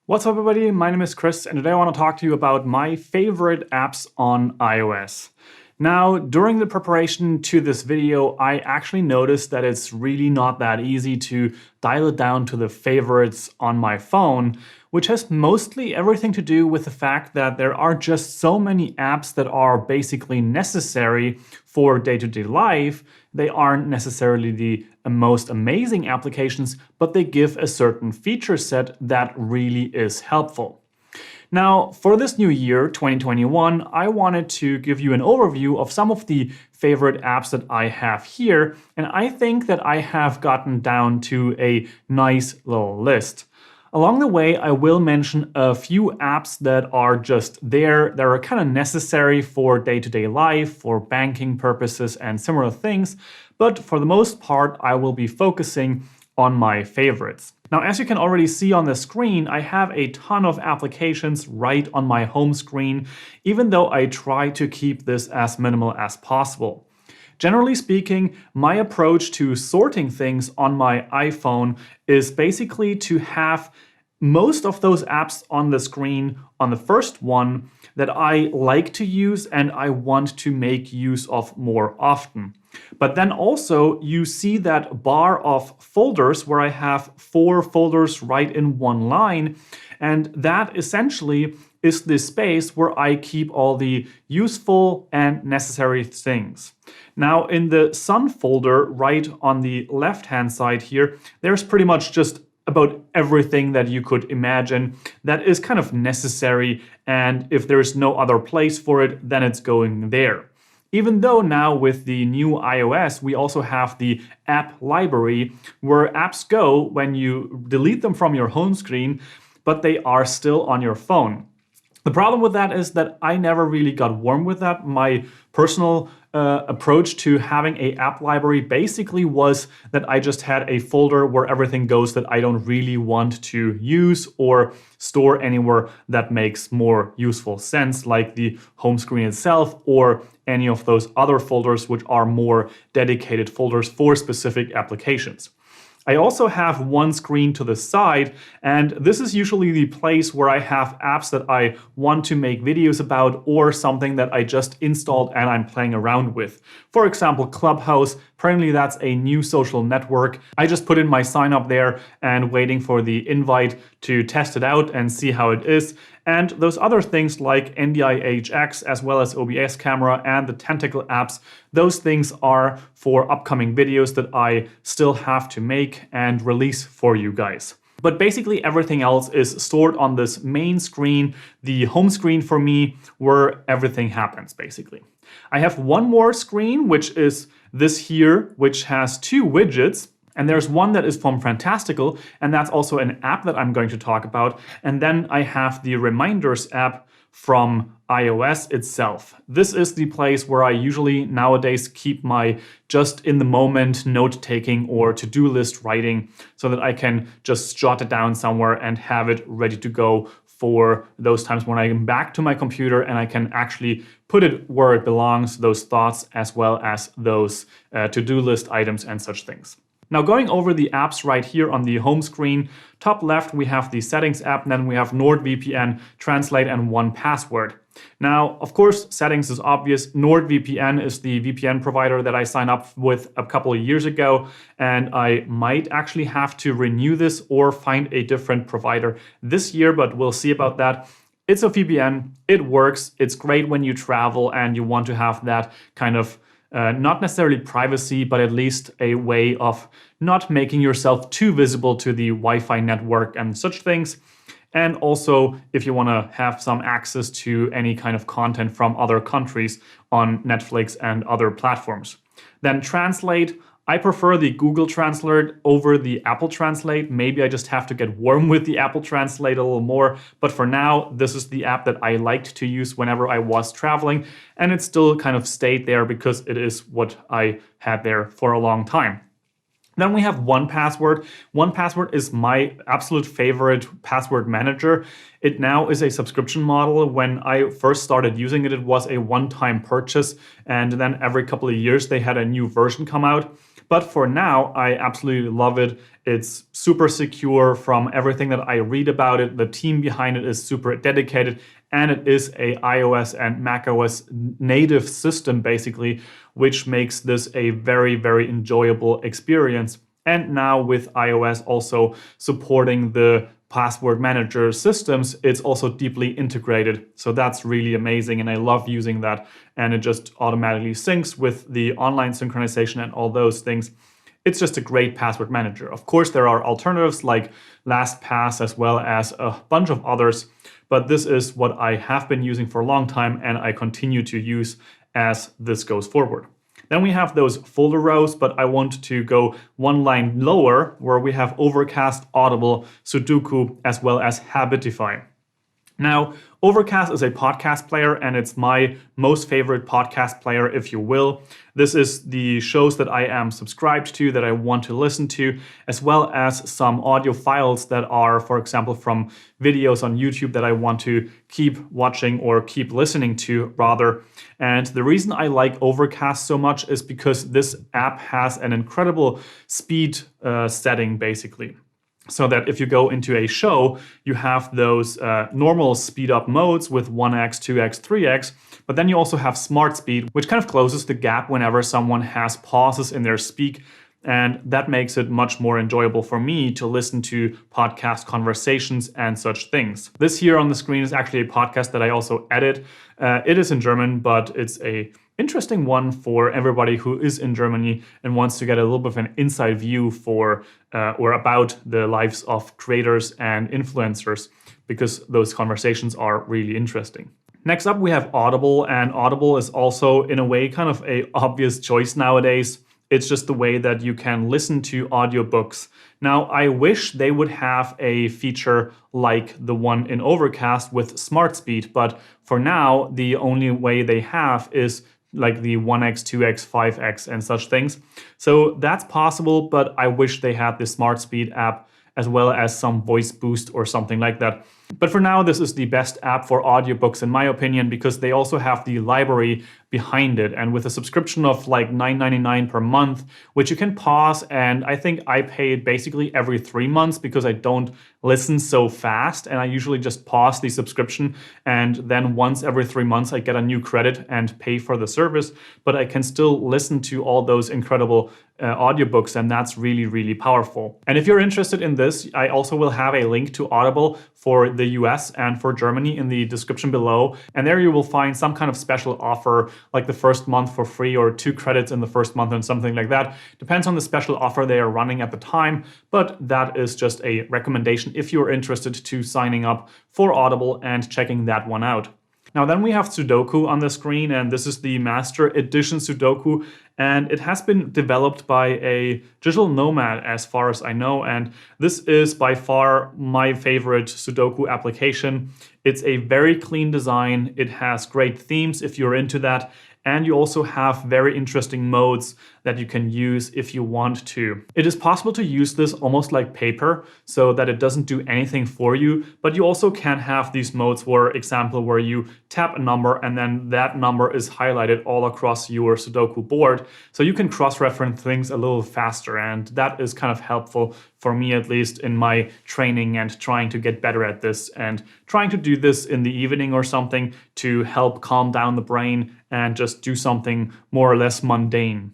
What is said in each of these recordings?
What's up, everybody? My name is Chris, and today I want to talk to you about my favorite apps on iOS. Now, during the preparation to this video, I actually noticed that it's really not that easy to dial it down to the favorites on my phone, which has mostly everything to do with the fact that there are just so many apps that are basically necessary for day-to-day life. They aren't necessarily the most amazing applications, but they give a certain feature set that really is helpful. Now, for this new year, 2021, I wanted to give you an overview of some of the favorite apps that I have here, and I think that I have gotten down to a nice little list. Along the way, I will mention a few apps that are just there, that are kind of necessary for day-to-day life, for banking purposes and similar things, but for the most part, I will be focusing on my favorites. Now, as you can already see on the screen, I have a ton of applications right on my home screen, even though I try to keep this as minimal as possible. Generally speaking, my approach to sorting things on my iPhone is basically to have most of those apps on the screen on the first one that I like to use and I want to make use of more often. But then also you see that bar of folders where I have 4 folders right in one line, and that essentially is the space where I keep all the useful and necessary things. Now, in the Sun folder right on the left-hand side here, there's pretty much just about everything that you could imagine that is kind of necessary, and if there's no other place for it, then it's going there. Even though now with the new iOS, we also have the app library where apps go when you delete them from your home screen, but they are still on your phone. The problem with that is that I never really got warm with that. My personal approach to having an app library basically was that I just had a folder where everything goes that I don't really want to use or store anywhere that makes more useful sense, like the home screen itself or any of those other folders which are more dedicated folders for specific applications. I also have one screen to the side, and this is usually the place where I have apps that I want to make videos about or something that I just installed and I'm playing around with. For example, Clubhouse. Apparently that's a new social network. I just put in my sign up there and waiting for the invite to test it out and see how it is. And those other things like NDI-HX as well as OBS camera and the Tentacle apps, those things are for upcoming videos that I still have to make and release for you guys. But basically everything else is stored on this main screen, the home screen for me, where everything happens basically. I have one more screen, which is this here, which has 2 widgets. And there's one that is from Fantastical, and that's also an app that I'm going to talk about. And then I have the Reminders app from iOS itself. This is the place where I usually nowadays keep my just in the moment note taking or to-do list writing so that I can just jot it down somewhere and have it ready to go for those times when I'm back to my computer and I can actually put it where it belongs, those thoughts as well as those to-do list items and such things. Now, going over the apps right here on the home screen, top left we have the Settings app, and then we have NordVPN, Translate, and 1Password. Now, of course, Settings is obvious. NordVPN is the VPN provider that I signed up with a couple of years ago, and I might actually have to renew this or find a different provider this year, but we'll see about that. It's a VPN, it works, it's great when you travel and you want to have that kind of not necessarily privacy, but at least a way of not making yourself too visible to the Wi-Fi network and such things. And also, if you want to have some access to any kind of content from other countries on Netflix and other platforms. Then Translate. I prefer the Google Translate over the Apple Translate. Maybe I just have to get warm with the Apple Translate a little more. But for now, this is the app that I liked to use whenever I was traveling. And it still kind of stayed there because it is what I had there for a long time. Then we have 1Password. 1Password is my absolute favorite password manager. It now is a subscription model. When I first started using it, it was a one-time purchase. And then every couple of years, they had a new version come out. But for now, I absolutely love it. It's super secure from everything that I read about it. The team behind it is super dedicated, and it is a iOS and macOS native system basically, which makes this a very, very enjoyable experience. And now with iOS also supporting the password manager systems, it's also deeply integrated. So that's really amazing, and I love using that. And it just automatically syncs with the online synchronization and all those things. It's just a great password manager. Of course, there are alternatives like LastPass as well as a bunch of others, but this is what I have been using for a long time and I continue to use as this goes forward. Then we have those folder rows, but I want to go one line lower where we have Overcast, Audible, Sudoku, as well as Habitify. Now, Overcast is a podcast player, and it's my most favorite podcast player, if you will. This is the shows that I am subscribed to, that I want to listen to, as well as some audio files that are, for example, from videos on YouTube that I want to keep watching or keep listening to, rather. And the reason I like Overcast so much is because this app has an incredible speed setting, basically. So that if you go into a show, you have those normal speed up modes with 1x, 2x, 3x, but then you also have smart speed, which kind of closes the gap whenever someone has pauses in their speak. And that makes it much more enjoyable for me to listen to podcast conversations and such things. This here on the screen is actually a podcast that I also edit. It is in German, but it's a interesting one for everybody who is in Germany and wants to get a little bit of an inside view for or about the lives of creators and influencers, because those conversations are really interesting. Next up, we have Audible, and Audible is also in a way kind of an obvious choice nowadays. It's just the way that you can listen to audiobooks. Now, I wish they would have a feature like the one in Overcast with Smart Speed, but for now, the only way they have is like the 1x, 2x, 5x and such things. So that's possible, but I wish they had the Smart Speed app as well as some voice boost or something like that. But for now, this is the best app for audiobooks in my opinion, because they also have the library behind it. And with a subscription of like $9.99 per month, which you can pause, and I think I pay it basically every 3 months because I don't listen so fast, and I usually just pause the subscription, and then once every 3 months I get a new credit and pay for the service, but I can still listen to all those incredible audiobooks, and that's really, really powerful. And if you're interested in this, I also will have a link to Audible for the US and for Germany in the description below. And there you will find some kind of special offer, like the first month for free or 2 credits in the first month and something like that. Depends on the special offer they are running at the time, but that is just a recommendation if you're interested to signing up for Audible and checking that one out. Now then we have Sudoku on the screen, and this is the Master Edition Sudoku, and it has been developed by a digital nomad as far as I know, and this is by far my favorite Sudoku application. It's a very clean design, it has great themes if you're into that, and you also have very interesting modes that you can use if you want to. It is possible to use this almost like paper, so that it doesn't do anything for you, but you also can have these modes, for example, where you tap a number and then that number is highlighted all across your Sudoku board, so you can cross-reference things a little faster, and that is kind of helpful for me, at least in my training and trying to get better at this, and trying to do this in the evening or something to help calm down the brain and just do something more or less mundane.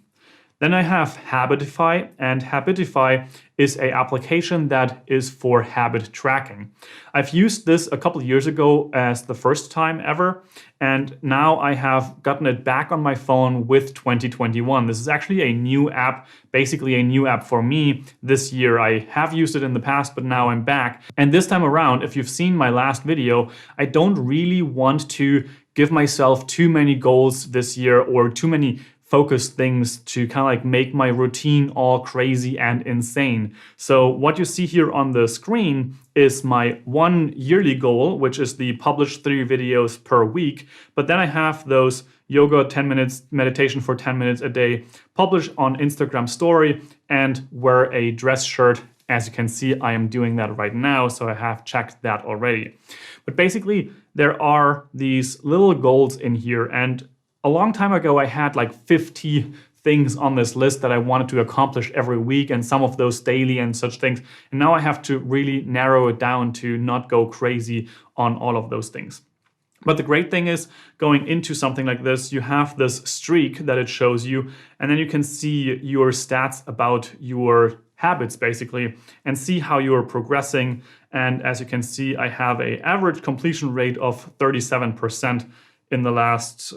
Then I have Habitify, and Habitify is an application that is for habit tracking. I've used this a couple of years ago as the first time ever, and now I have gotten it back on my phone with 2021. This is actually a new app, basically a new app for me this year. I have used it in the past, but now I'm back. And this time around, if you've seen my last video, I don't really want to give myself too many goals this year or too many focus things to kind of like make my routine all crazy and insane. So what you see here on the screen is my 1 yearly goal, which is the publish 3 videos per week. But then I have those yoga 10 minutes, meditation for 10 minutes a day, publish on Instagram story, and wear a dress shirt. As you can see, I am doing that right now, so I have checked that already. But basically, there are these little goals in here, and a long time ago, I had like 50 things on this list that I wanted to accomplish every week, and some of those daily and such things. And now I have to really narrow it down to not go crazy on all of those things. But the great thing is, going into something like this, you have this streak that it shows you, and then you can see your stats about your habits basically, and see how you're progressing. And as you can see, I have an average completion rate of 37% in the last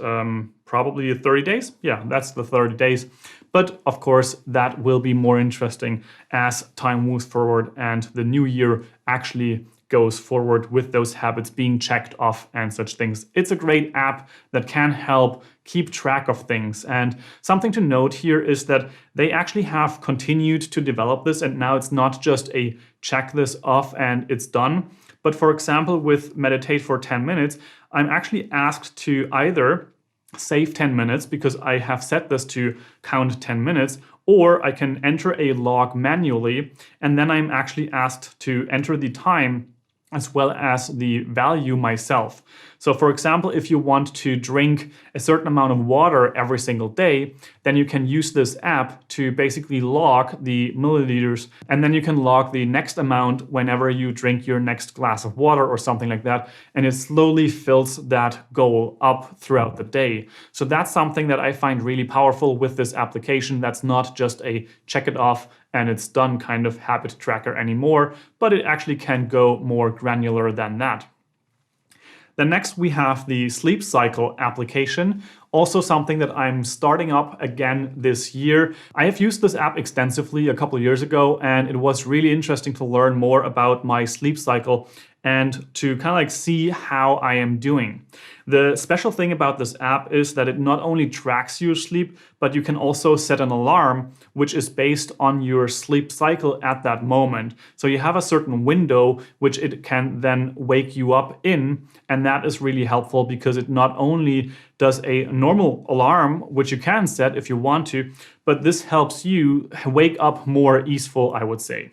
probably 30 days. Yeah, that's the 30 days. But of course, that will be more interesting as time moves forward and the new year actually goes forward with those habits being checked off and such things. It's a great app that can help keep track of things. And something to note here is that they actually have continued to develop this, and now it's not just a check this off and it's done. But for example, with Meditate for 10 minutes, I'm actually asked to either save 10 minutes because I have set this to count 10 minutes, or I can enter a log manually, and then I'm actually asked to enter the time as well as the value myself. So for example, if you want to drink a certain amount of water every single day, then you can use this app to basically log the milliliters, and then you can log the next amount whenever you drink your next glass of water or something like that, and it slowly fills that goal up throughout the day. So that's something that I find really powerful with this application. That's not just a check it off and it's done kind of habit tracker anymore, but it actually can go more granular than that. Then next we have the sleep cycle application, also something that I'm starting up again this year. I have used this app extensively a couple of years ago, and it was really interesting to learn more about my sleep cycle and to kind of like see how I am doing. The special thing about this app is that it not only tracks your sleep, but you can also set an alarm which is based on your sleep cycle at that moment. So you have a certain window which it can then wake you up in, and that is really helpful because it not only does a normal alarm, which you can set if you want to, but this helps you wake up more easeful, I would say.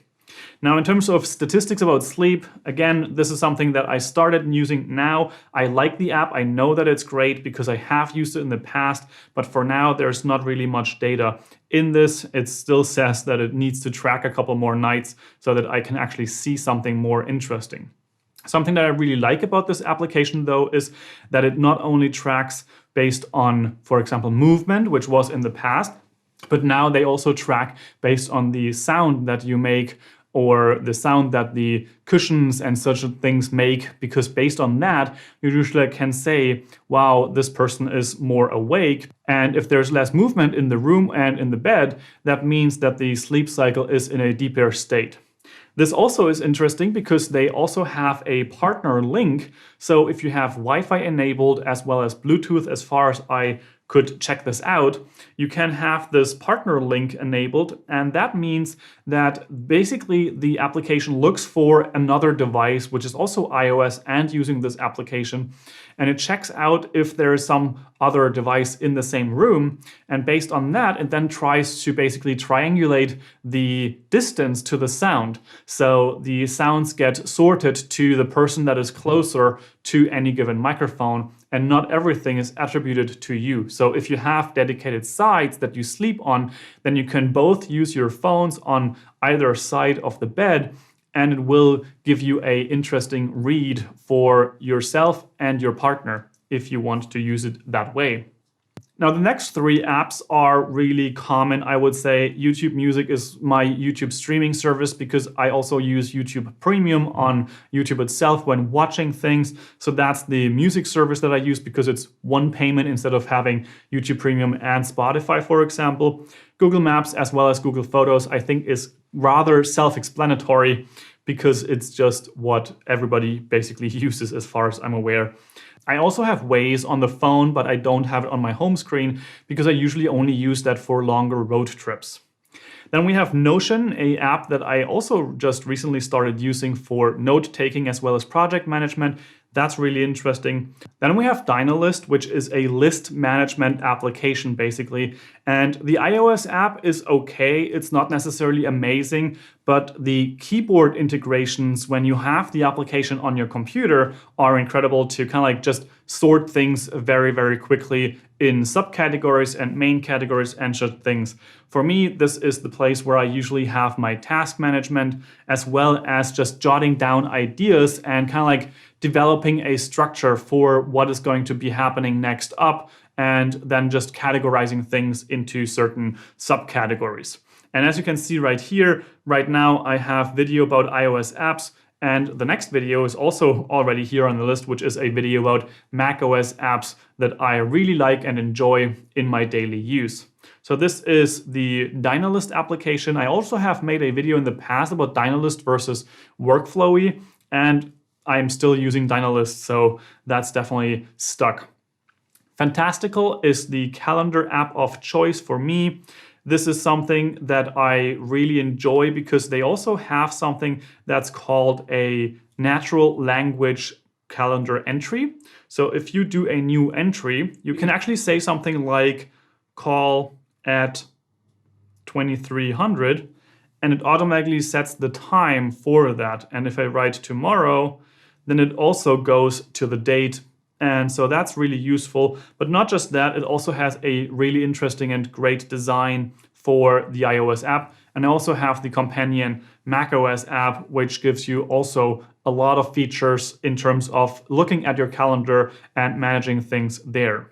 Now, in terms of statistics about sleep, again, this is something that I started using now. I like the app. I know that it's great because I have used it in the past, but for now, there's not really much data in this. It still says that it needs to track a couple more nights so that I can actually see something more interesting. Something that I really like about this application, though, is that it not only tracks based on, for example, movement, which was in the past, but now they also track based on the sound that you make or the sound that the cushions and such things make, because based on that, you usually can say, wow, this person is more awake. And if there's less movement in the room and in the bed, that means that the sleep cycle is in a deeper state. This also is interesting because they also have a partner link. So if you have Wi-Fi enabled as well as Bluetooth, as far as I could check this out, you can have this partner link enabled, and that means that basically the application looks for another device which is also iOS and using this application, and it checks out if there is some other device in the same room, and based on that it then tries to basically triangulate the distance to the sound. So the sounds get sorted to the person that is closer to any given microphone, and not everything is attributed to you. So if you have dedicated sides that you sleep on, then you can both use your phones on either side of the bed, and it will give you an interesting read for yourself and your partner if you want to use it that way. Now, the next three apps are really common, I would say. YouTube Music is my YouTube streaming service because I also use YouTube Premium on YouTube itself when watching things. So that's the music service that I use because it's one payment instead of having YouTube Premium and Spotify, for example. Google Maps as well as Google Photos, I think, is rather self-explanatory because it's just what everybody basically uses as far as I'm aware. I also have Waze on the phone, but I don't have it on my home screen because I usually only use that for longer road trips. Then we have Notion, an app that I also just recently started using for note-taking as well as project management. That's really interesting. Then we have Dynalist, which is a list management application basically. And the iOS app is okay. It's not necessarily amazing, but the keyboard integrations when you have the application on your computer are incredible to kind of like just sort things very, very quickly in subcategories and main categories and such things. For me, this is the place where I usually have my task management as well as just jotting down ideas and kind of like developing a structure for what is going to be happening next up, and then just categorizing things into certain subcategories. And as you can see right here, right now I have video about iOS apps, and the next video is also already here on the list, which is a video about macOS apps that I really like and enjoy in my daily use. So this is the Dynalist application. I also have made a video in the past about Dynalist versus Workflowy, and I'm still using Dynalist, so that's definitely stuck. Fantastical is the calendar app of choice for me. This is something that I really enjoy because they also have something that's called a natural language calendar entry. So if you do a new entry, you can actually say something like call at 2300, and it automatically sets the time for that. And if I write tomorrow, then it also goes to the date. And so that's really useful. But not just that, it also has a really interesting and great design for the iOS app. And I also have the companion macOS app, which gives you also a lot of features in terms of looking at your calendar and managing things there.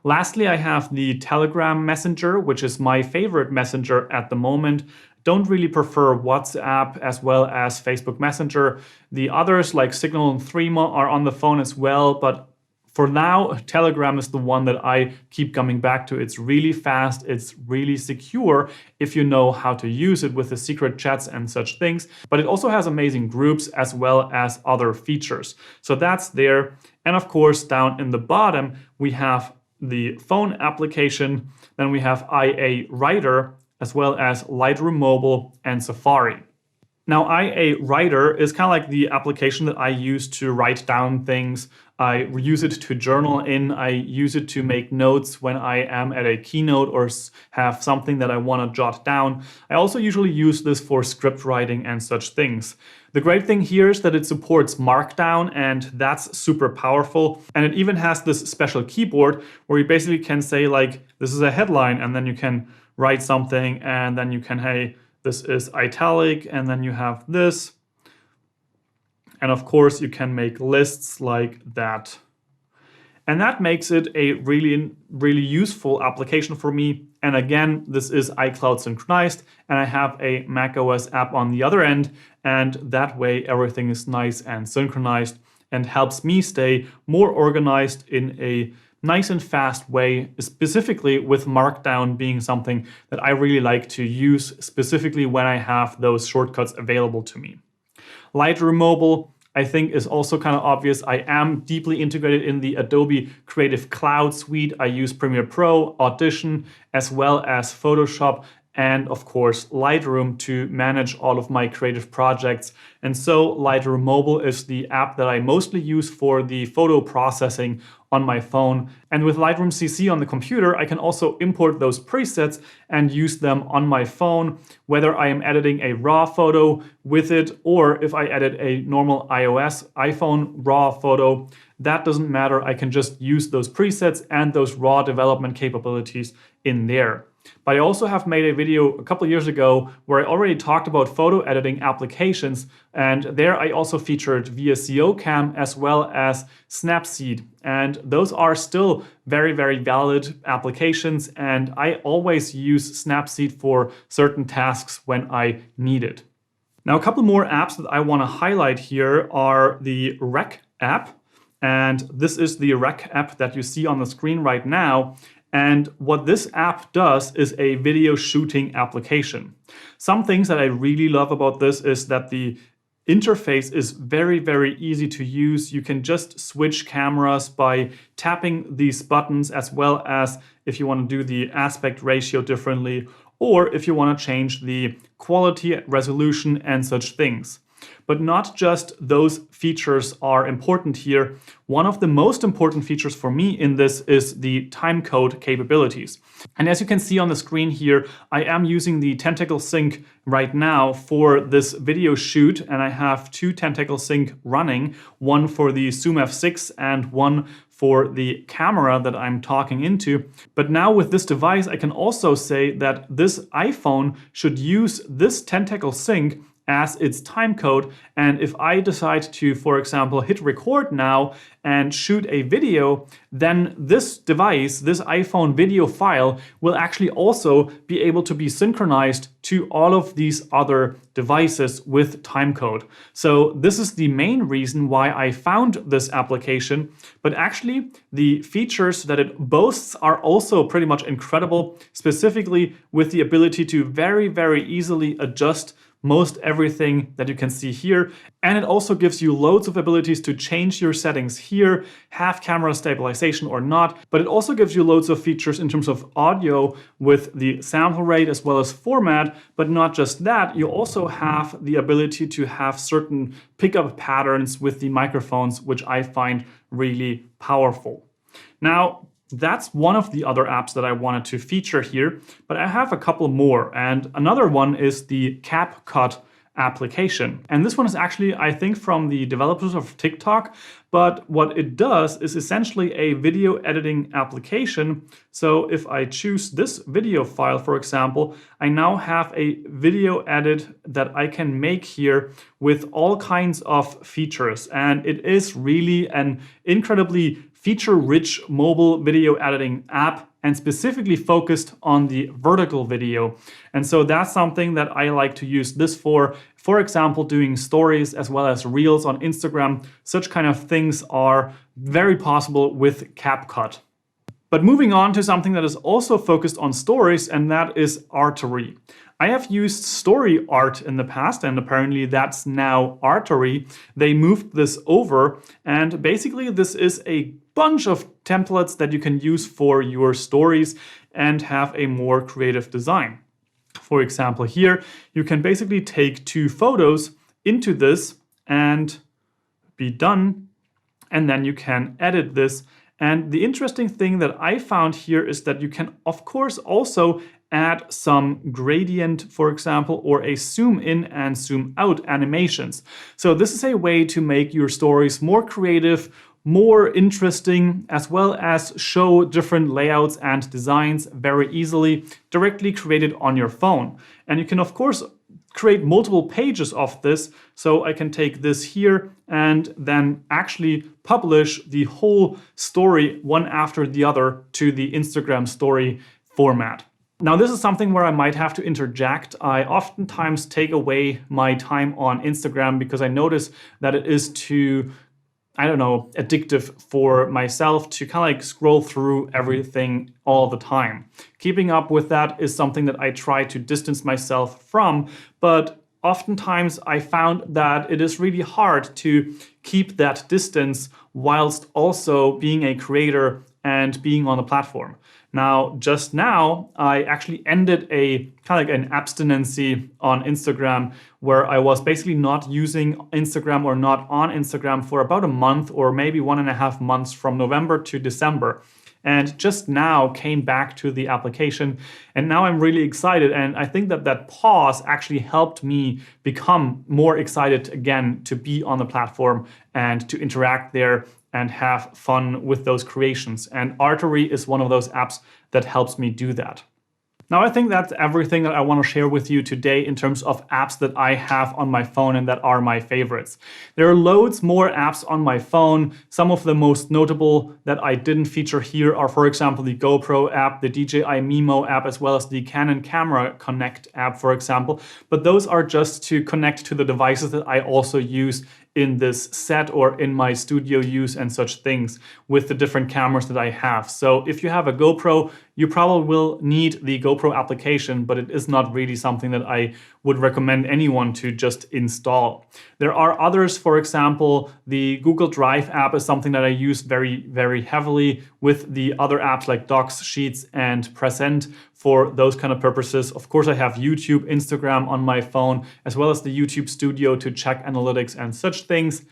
Lastly, I have the Telegram Messenger, which is my favorite messenger at the moment. Don't really prefer WhatsApp as well as Facebook Messenger. The others like Signal and Threema are on the phone as well, but for now, Telegram is the one that I keep coming back to. It's really fast, it's really secure if you know how to use it with the secret chats and such things, but it also has amazing groups as well as other features. So that's there. And of course, down in the bottom, we have the phone application, then we have IA Writer, as well as Lightroom Mobile and Safari. Now, IA Writer is kind of like the application that I use to write down things. I use it to journal in. I use it to make notes when I am at a keynote or have something that I want to jot down. I also usually use this for script writing and such things. The great thing here is that it supports Markdown, and that's super powerful. And it even has this special keyboard where you basically can say like, this is a headline, and then you can write something, and then you can, hey, this is italic, and then you have this. And of course, you can make lists like that. And that makes it a really, really useful application for me. And again, this is iCloud synchronized, and I have a macOS app on the other end. And that way, everything is nice and synchronized and helps me stay more organized in a nice and fast way, specifically with Markdown being something that I really like to use, specifically when I have those shortcuts available to me. Lightroom Mobile, I think, is also kind of obvious. I am deeply integrated in the Adobe Creative Cloud suite. I use Premiere Pro, Audition, as well as Photoshop, and of course Lightroom to manage all of my creative projects. And so Lightroom Mobile is the app that I mostly use for the photo processing on my phone. And with Lightroom CC on the computer, I can also import those presets and use them on my phone, whether I am editing a raw photo with it or if I edit a normal iPhone raw photo. That doesn't matter. I can just use those presets and those raw development capabilities in there. But I also have made a video a couple of years ago where I already talked about photo editing applications, and there I also featured VSCO Cam as well as Snapseed. And those are still very, very valid applications, and I always use Snapseed for certain tasks when I need it. Now, a couple more apps that I want to highlight here are the Rec app, and this is the Rec app that you see on the screen right now. And what this app does is a video shooting application. Some things that I really love about this is that the interface is very, very easy to use. You can just switch cameras by tapping these buttons, as well as if you want to do the aspect ratio differently, or if you want to change the quality, resolution, and such things. But not just those features are important here. One of the most important features for me in this is the timecode capabilities. And as you can see on the screen here, I am using the Tentacle Sync right now for this video shoot, and I have two Tentacle Sync running, one for the Zoom F6 and one for the camera that I'm talking into. But now with this device, I can also say that this iPhone should use this Tentacle Sync as its timecode. And if I decide to, for example, hit record now and shoot a video, then this device, this iPhone video file, will actually also be able to be synchronized to all of these other devices with timecode. So this is the main reason why I found this application, but actually the features that it boasts are also pretty much incredible, specifically with the ability to very, very easily adjust most everything that you can see here. And it also gives you loads of abilities to change your settings here, have camera stabilization or not, but it also gives you loads of features in terms of audio with the sample rate as well as format. But not just that, you also have the ability to have certain pickup patterns with the microphones, which I find really powerful. Now, that's one of the other apps that I wanted to feature here, but I have a couple more. And another one is the CapCut application. And this one is actually, I think, from the developers of TikTok, but what it does is essentially a video editing application. So if I choose this video file, for example, I now have a video edit that I can make here with all kinds of features. And it is really an incredibly feature-rich mobile video editing app, and specifically focused on the vertical video. And so that's something that I like to use this for example, doing stories as well as reels on Instagram. Such kind of things are very possible with CapCut. But moving on to something that is also focused on stories, and that is Artory. I have used story art in the past, and apparently that's now Artory. They moved this over, and basically this is a bunch of templates that you can use for your stories and have a more creative design. For example, here you can basically take two photos into this and be done, and then you can edit this. And the interesting thing that I found here is that you can, of course, also add some gradient, for example, or a zoom in and zoom out animations. So this is a way to make your stories more creative, more interesting, as well as show different layouts and designs very easily, directly created on your phone. And you can, of course, create multiple pages of this. So I can take this here and then actually publish the whole story one after the other to the Instagram story format. Now, this is something where I might have to interject. I oftentimes take away my time on Instagram because I notice that it is too, addictive for myself to kind of like scroll through everything all the time. Keeping up with that is something that I try to distance myself from, but oftentimes I found that it is really hard to keep that distance whilst also being a creator and being on the platform. Now, just now, I actually ended a kind of like an abstinency on Instagram where I was basically not using Instagram or not on Instagram for about a month or maybe 1.5 months from November to December. And just now came back to the application, and now I'm really excited. And I think that that pause actually helped me become more excited again to be on the platform and to interact there and have fun with those creations. And Artory is one of those apps that helps me do that. Now, I think that's everything that I want to share with you today in terms of apps that I have on my phone and that are my favorites. There are loads more apps on my phone. Some of the most notable that I didn't feature here are, for example, the GoPro app, the DJI Mimo app, as well as the Canon Camera Connect app, for example. But those are just to connect to the devices that I also use in this set or in my studio use and such things with the different cameras that I have. So if you have a GoPro, you probably will need the GoPro application, but it is not really something that I would recommend anyone to just install. There are others, for example, the Google Drive app is something that I use very, very heavily with the other apps like Docs, Sheets, and Present for those kind of purposes. Of course, I have YouTube, Instagram on my phone, as well as the YouTube Studio to check analytics and such things.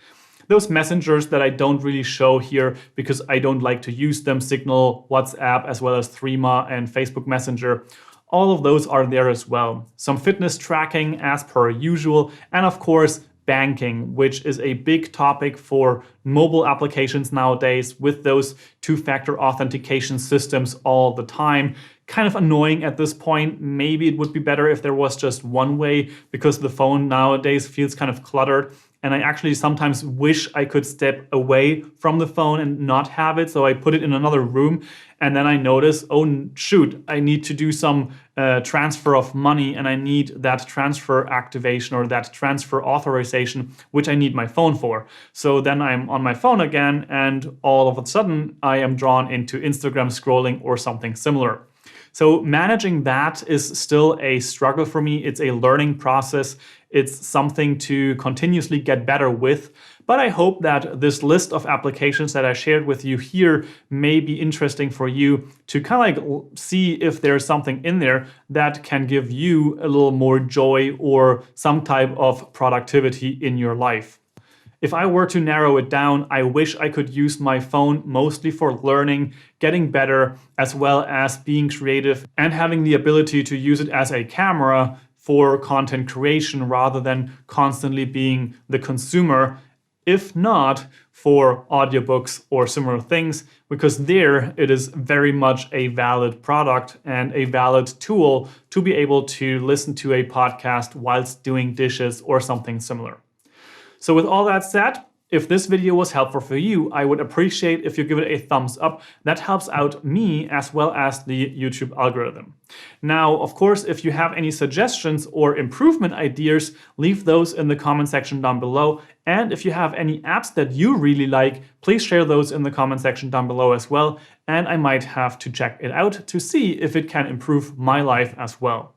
Those messengers that I don't really show here because I don't like to use them, Signal, WhatsApp, as well as Threema and Facebook Messenger, all of those are there as well. Some fitness tracking as per usual, and of course, banking, which is a big topic for mobile applications nowadays with those two-factor authentication systems all the time. Kind of annoying at this point. Maybe it would be better if there was just one way, because the phone nowadays feels kind of cluttered. And I actually sometimes wish I could step away from the phone and not have it. So I put it in another room, and then I notice, oh shoot, I need to do some transfer of money, and I need that transfer activation or that transfer authorization, which I need my phone for. So then I'm on my phone again, and all of a sudden I am drawn into Instagram scrolling or something similar. So managing that is still a struggle for me. It's a learning process. It's something to continuously get better with. But I hope that this list of applications that I shared with you here may be interesting for you to kind of like see if there's something in there that can give you a little more joy or some type of productivity in your life. If I were to narrow it down, I wish I could use my phone mostly for learning, getting better, as well as being creative and having the ability to use it as a camera for content creation rather than constantly being the consumer, if not for audiobooks or similar things, because there it is very much a valid product and a valid tool to be able to listen to a podcast whilst doing dishes or something similar. So with all that said, if this video was helpful for you, I would appreciate if you give it a thumbs up. That helps out me as well as the YouTube algorithm. Now, of course, if you have any suggestions or improvement ideas, leave those in the comment section down below. And if you have any apps that you really like, please share those in the comment section down below as well. And I might have to check it out to see if it can improve my life as well.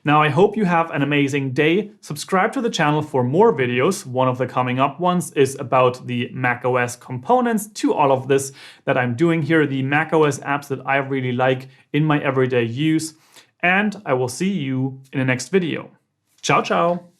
Now, I hope you have an amazing day. Subscribe to the channel for more videos. One of the coming up ones is about the macOS components to all of this that I'm doing here, the macOS apps that I really like in my everyday use. And I will see you in the next video. Ciao, ciao.